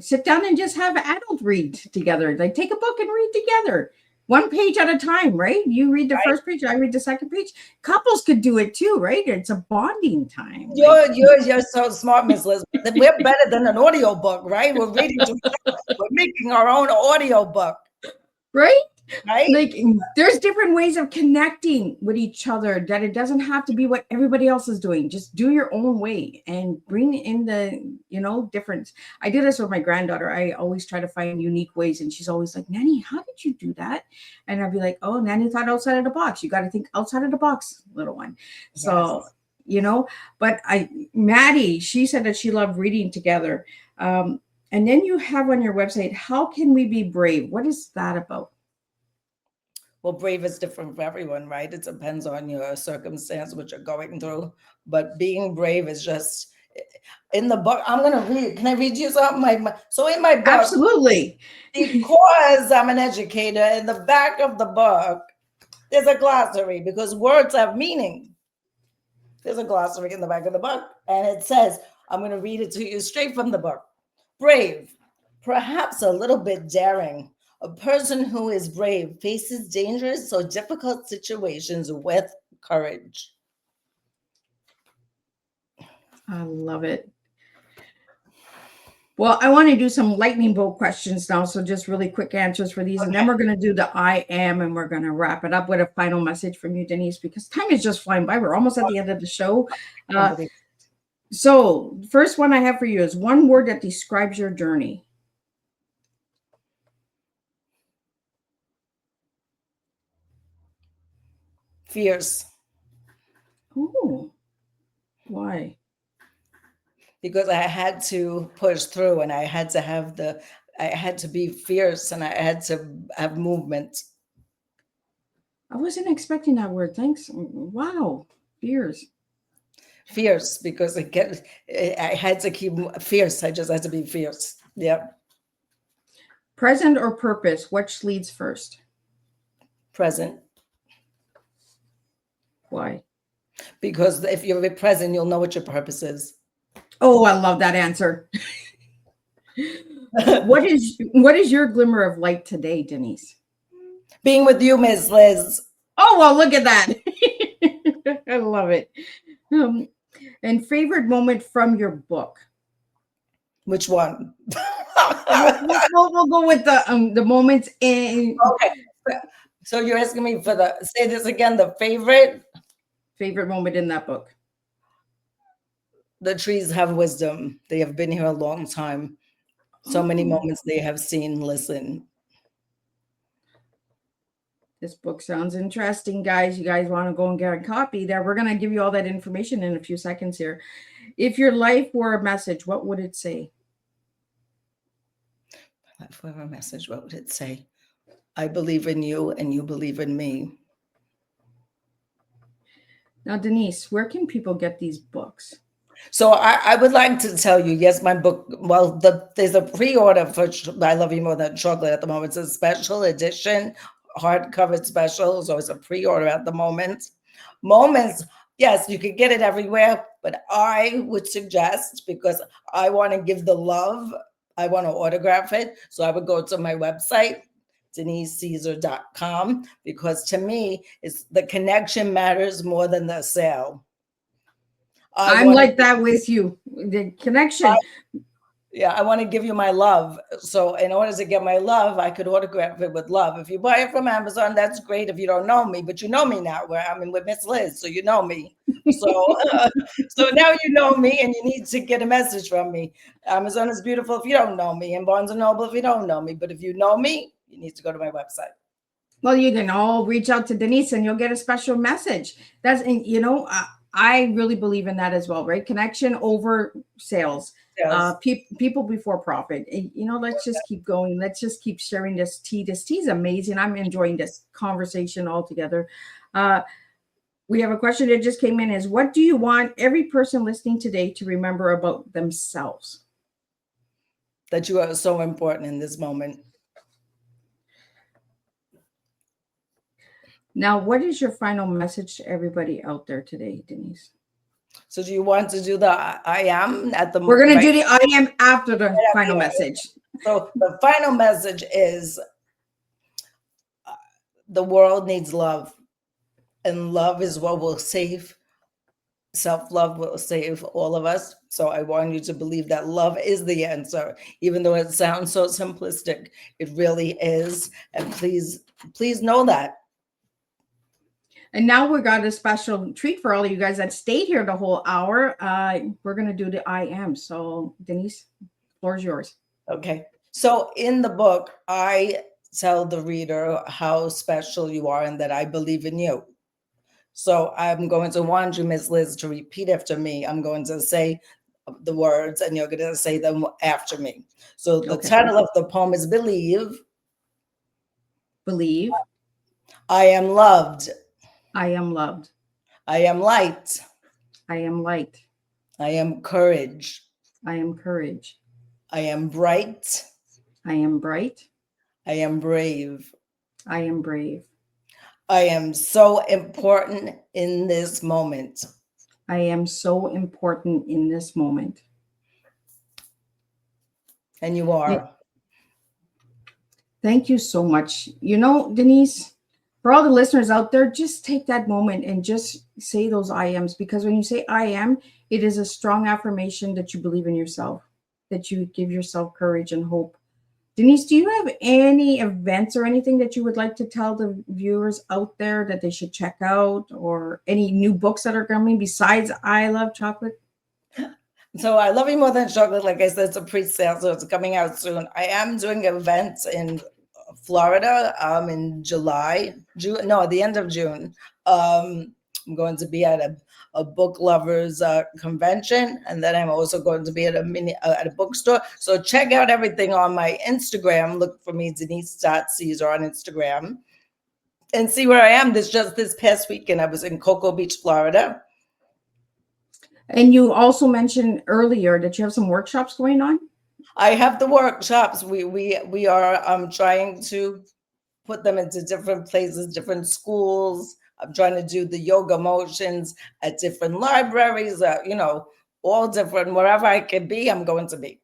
sit down and just have adult read together. Like take a book and read together. One page at a time, right? You read the first page, I read the second page. Couples could do it too, right? It's a bonding time. You're so smart, Miss Liz. We're better than an audio book, right? We're reading to each other. We're making our own audio book. Right? Right? Like there's different ways of connecting with each other, that it doesn't have to be what everybody else is doing. Just do your own way and bring in the, difference. I did this with my granddaughter. I always try to find unique ways. And she's always like, Nanny, how did you do that? And I'd be like, oh, Nanny thought outside of the box. You got to think outside of the box, little one. So, but Maddie, she said that she loved reading together. And then you have on your website, how can we be brave? What is that about? Well, brave is different for everyone, right? It depends on your circumstance, what you're going through. But being brave is just, in the book, I'm going to read. Can I read you something? So in my book, Absolutely. because I'm an educator, in the back of the book, there's a glossary because words have meaning. There's a glossary in the back of the book, and it says, I'm going to read it to you straight from the book. Brave, perhaps a little bit daring. A person who is brave faces dangerous or difficult situations with courage. I love it. Well, I want to do some lightning bolt questions now. So just really quick answers for these. Okay. And then we're going to do the I am, and we're going to wrap it up with a final message from you, Denise, because time is just flying by. We're almost at the end of the show. So first one I have for you is one word that describes your journey. Fierce. Oh, why? Because I had to push through, and I had to be fierce, and I had to have movement. I wasn't expecting that word. Thanks. Wow. Fierce. Fierce, because I had to keep fierce. I just had to be fierce. Yeah. Present or purpose? Which leads first? Present. Why? Because if you're present, you'll know what your purpose is. Oh, I love that answer. What is your glimmer of light today, Denise? Being with you, Miss Liz. Oh, well, look at that. I love it. And favorite moment from your book? Which one? We'll go with the moments in. Okay. So you're asking me for say this again, the favorite moment in that book. The trees have wisdom. They have been here a long time. So many moments they have seen, listen. This book sounds interesting, guys. You guys want to go and get a copy there. We're going to give you all that information in a few seconds here. If your life were a message, what would it say? Life were a message, what would it say? I believe in you and you believe in me. Now, Denise, where can people get these books? So I would like to tell you, yes, my book, well, there's a pre-order for I Love You More Than Chocolate at the moment. It's a special edition, hardcover special, so it's a pre-order at the moment. Moments, yes, you could get it everywhere, but I would suggest, because I want to give the love, I want to autograph it, so I would go to my website, denisecesare.com, because to me, it's the connection matters more than the sale. I'm like that with you. The connection. I want to give you my love. So in order to get my love, I could autograph it with love. If you buy it from Amazon, that's great if you don't know me, but you know me now, where I'm in with Miss Liz, so you know me. So, so now you know me, and you need to get a message from me. Amazon is beautiful if you don't know me, and Barnes & Noble if you don't know me. But if you know me, you need to go to my website. Well, you can all reach out to Denise, and you'll get a special message. That's, I really believe in that as well, right? Connection over sales. Yes. People before profit. Let's just keep going. Let's just keep sharing this tea. This tea is amazing. I'm enjoying this conversation altogether. We have a question that just came in is, what do you want every person listening today to remember about themselves? That you are so important in this moment. Now, what is your final message to everybody out there today, Denise? So do you want to do the I am at the We're going to do the I am after the final message. So the final message is the world needs love, and love is what will save. Self-love will save all of us. So I want you to believe that love is the answer, even though it sounds so simplistic. It really is. And please know that. And now we got a special treat for all of you guys that stayed here the whole hour. We're going to do the I am. So Denise, the floor is yours. Okay. So in the book, I tell the reader how special you are and that I believe in you. So I'm going to want you, Miss Liz, to repeat after me. I'm going to say the words and you're going to say them after me. So the title of the poem is Believe. Believe. I am loved. I am loved. I am light. I am light. I am courage. I am courage. I am bright. I am bright. I am brave. I am brave. I am so important in this moment. I am so important in this moment. And you are. Thank you so much. You know, Denise, for all the listeners out there, just take that moment and just say those I ams, because when you say I am, it is a strong affirmation that you believe in yourself, that you give yourself courage and hope. Denise, do you have any events or anything that you would like to tell the viewers out there that they should check out, or any new books that are coming besides I Love Chocolate? So I love you more than chocolate. Like I said, it's a pre-sale, so it's coming out soon. I am doing events in Florida in June, no, at the end of June. I'm going to be at a book lovers convention, and then I'm also going to be at a bookstore. So check out everything on my Instagram. Look for me, Denise.Cesare on Instagram, and see where I am. This past weekend, I was in Cocoa Beach, Florida. And you also mentioned earlier that you have some workshops going on. I have the workshops. We are trying to put them into different places, different schools. I'm trying to do the yoga motions at different libraries, all different. Wherever I can be, I'm going to be.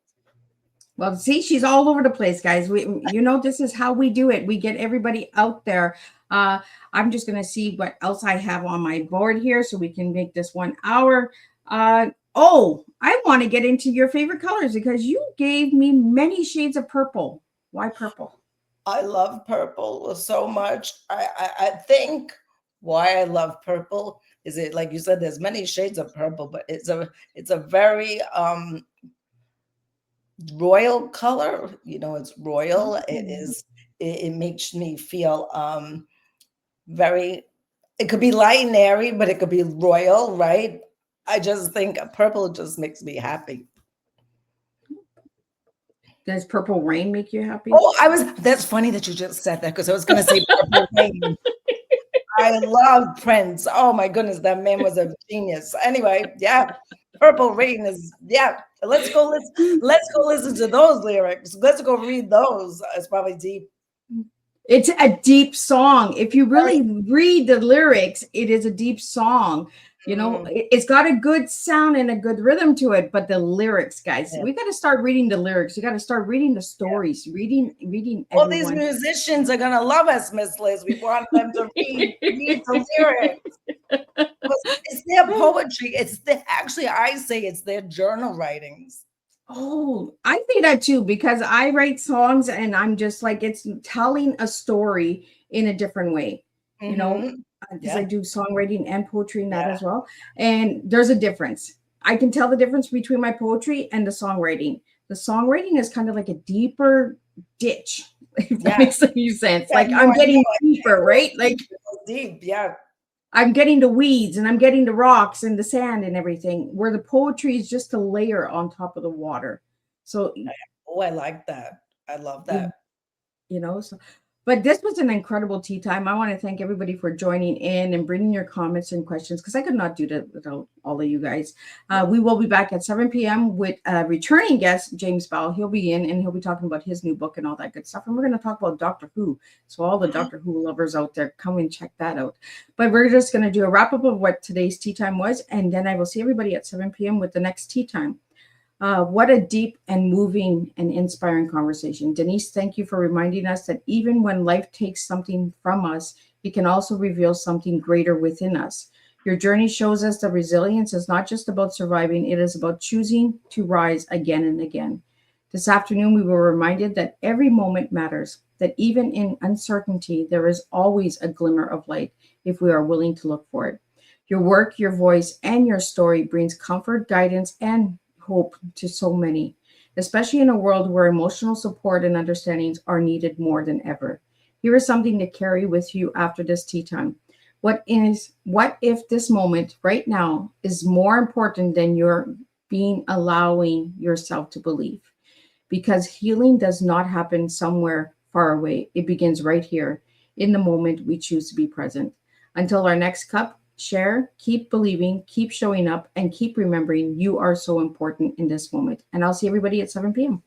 Well, see, she's all over the place, guys. This is how we do it. We get everybody out there. I'm just going to see what else I have on my board here so we can make this 1 hour. I want to get into your favorite colors, because you gave me many shades of purple. Why purple? I love purple so much. I think why I love purple is, it, like you said, there's many shades of purple, but it's a very royal color. It's royal. It makes me feel very, it could be light and airy, but it could be royal, right? I just think purple just makes me happy. Does Purple Rain make you happy? That's funny that you just said that, because I was going to say Purple Rain. I love Prince. Oh my goodness, that man was a genius. Anyway, yeah, Purple Rain is, yeah. Let's go listen to those lyrics. Let's go read those. It's probably deep. It's a deep song. If you really read the lyrics, it is a deep song. It's got a good sound and a good rhythm to it, but the lyrics, guys, we got to start reading the lyrics. You got to start reading the stories, reading. All these musicians are going to love us, Miss Liz. We want them to read the lyrics. It's their poetry. I say it's their journal writings. Oh, I say that too, because I write songs and I'm just like, it's telling a story in a different way, because I do songwriting and poetry in that as well. And there's a difference. I can tell the difference between my poetry and the songwriting. The songwriting is kind of like a deeper ditch, if that makes any sense. I'm getting deeper, right? Like deep, yeah. I'm getting the weeds and I'm getting the rocks and the sand and everything, where the poetry is just a layer on top of the water. So, I like that. I love that. But this was an incredible tea time. I want to thank everybody for joining in and bringing your comments and questions, because I could not do that without all of you guys. We will be back at 7 p.m. with a returning guest, James Bowell. He'll be in and he'll be talking about his new book and all that good stuff. And we're going to talk about Doctor Who. So all the Doctor Who lovers out there, come and check that out. But we're just going to do a wrap up of what today's tea time was. And then I will see everybody at 7 p.m. with the next tea time. What a deep and moving and inspiring conversation. Denise, thank you for reminding us that even when life takes something from us, it can also reveal something greater within us. Your journey shows us that resilience is not just about surviving, it is about choosing to rise again and again. This afternoon, we were reminded that every moment matters, that even in uncertainty, there is always a glimmer of light if we are willing to look for it. Your work, your voice, and your story brings comfort, guidance, and hope to so many, especially in a world where emotional support and understandings are needed more than ever. Here is something to carry with you after this tea time. What if this moment right now is more important than your allowing yourself to believe? Because healing does not happen somewhere far away. It begins right here in the moment we choose to be present. Until our next cup, share, keep believing, keep showing up, and keep remembering you are so important in this moment. And I'll see everybody at 7 p.m.